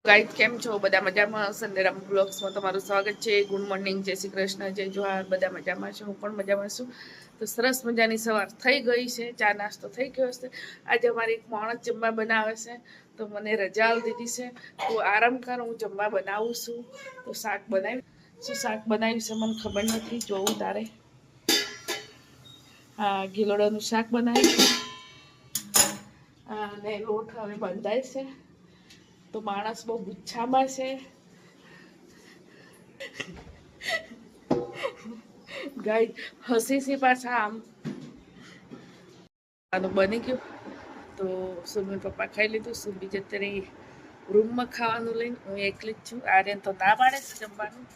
Guys કેમ છો બધા મજામાં સંદેરામ બ્લોગ્સમાં તમારું સ્વાગત છે। ગુડ મોર્નિંગ, જય શ્રી કૃષ્ણ, જય જોહાર। બધા મજામાં છે, હું પણ મજામાં છું। તો સરસ મજાની સવાર થઈ ગઈ છે, ચા નાસ્તો થઈ ગયો છે। આજે અમારી એક માણસ જમવા બનાવે છે, તો મને રજા દીધી છે, તો આરામ કર, હું જમવા બનાવું છું। તો શાક બનાવી શું શાક બનાવ્યું છે મને ખબર નથી, જોવું તારે। હા, ગીલોડાનું શાક બનાવ્યું અને લોટ હવે બંધાય છે। તો માણસ બહુ ગુચ્છામાં છે। ગાય હસી છે પાછા આમ આનું બની ગયું। તો સુમી પપ્પા ખાઈ લીધું, સુમી જતી રહી રૂમમાં ખાવાનું લઈને, હું એકલી જ છું। આર્યન તો ના પાડે છે જમવાનું।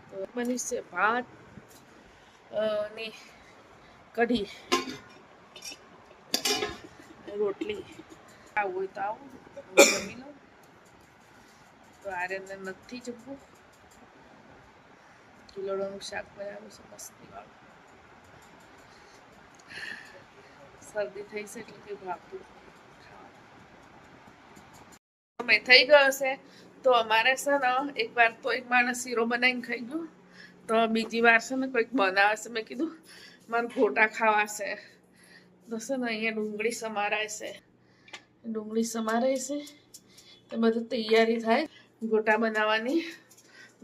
તો બની છે ભાત ને કઢી, રોટલી। આવું હોય તો આવું, જમી લઉં। તો આર્યનને નથી જમવું, ગિલોડાનું શાક બનાવ્યું છે મસ્તી વાળું। શરદી થઈ છે એટલે કંઈ ભાવતું સમય થઈ ગયો છે। તો અમારે છે ને એક વાર તો એક માણસ શીરો બનાવીને ખાઈ ગયું, તો બીજી વાર છે ને કંઈક બનાવે છે। મેં કીધું મારે ગોટા ખાવા છે, તો છે ને અહીંયા ડુંગળી સમારાય છે, ડુંગળી સમારાય છે, તો બધું તૈયારી થાય ગોટા બનાવવાની।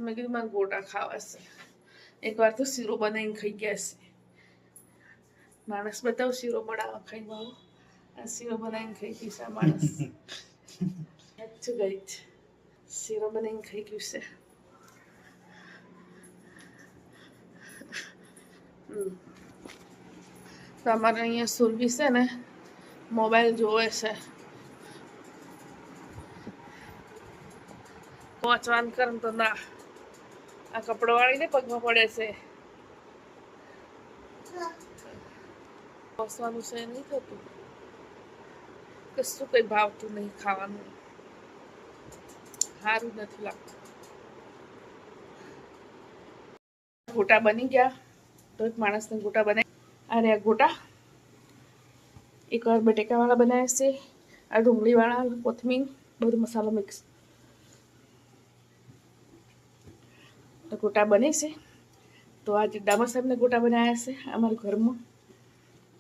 મેં કીધું મારે ગોટા ખાવા છે। એકવાર તો શીરો બનાવીને ખાઈ ગયા છે। માણસ બતાવ શીરો બનાવવા ખાઈ બાબુ, આ શીરો બનાવીને ખાઈ ગઈ છે આ માણસ। સાચું ગઈ છે, શીરો બનાવીને ખાઈ ગયું છે। તો અમારે અહીંયા સુરભી છે ને મોબાઈલ જોવે છે, પહોંચવાનું કરે તો ના, આ કપડો વાળીને પગમાં પડે છે, પહોંચવાનું છે નહીં થતું, કશું કંઈ ભાવતું નહીં, ખાવાનું સારું નથી લાગતું। ગોટા બની ગયા, તો એક માણસને ગોટા બનાવી, અરે આ ગોટા એકવાર બટેકાવાળા બનાવ્યા છે, આ ડુંગળીવાળા, કોથમીર, બધો મસાલો મિક્સ, તો ગોટા બને છે। તો આજે ડામર સાહેબને ગોટા બનાવ્યા છે અમારા ઘરમાં,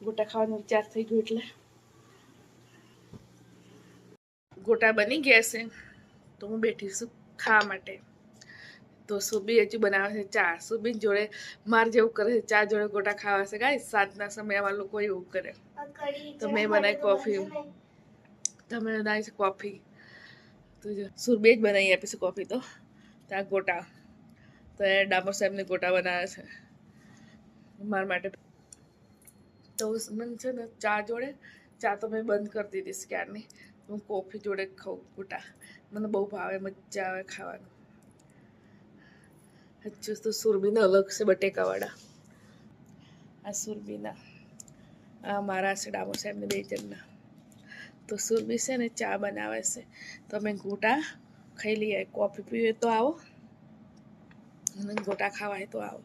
ગોટા ખાવાનો વિચાર થઈ ગયો એટલે ગોટા બની ગયા છે। તો હું બેઠી છું ખાવા માટે। તો સુબી હજુ બનાવે છે ચા, સુબી જોડે માર જેવું કરે છે, ચા જોડે ગોટા ખાવા છે। ગાય સાંજના સમયમાં લોકો એવું કરે। તો મેં બનાવી કોફી, તમે બનાવી છે કોફી, તો સુરબી જ બનાવી આપી છે કોફી। તો ત્યાં ગોટા, તો એ ડામર સાહેબને ગોટા બનાવે છે મારા માટે। તો મને છે ને ચા જોડે, ચા તો મેં બંધ કરી દીધી છે ક્યારની, હું કોફી જોડે ખાઉં ગોટા, મને બહુ ભાવે, મજા આવે ખાવાનું। હજુ તો સુરબીના અલગ છે બટેકાવાળા, આ સુરબીના, આ મારા છે ડામર સાહેબને બે જણના। તો સુરબી છે ને ચા બનાવે છે, તો અમે ગોટા ખાઈ લઈએ। કોફી પીવે તો આવો અને ગોટા ખાવા હોય તો આવો।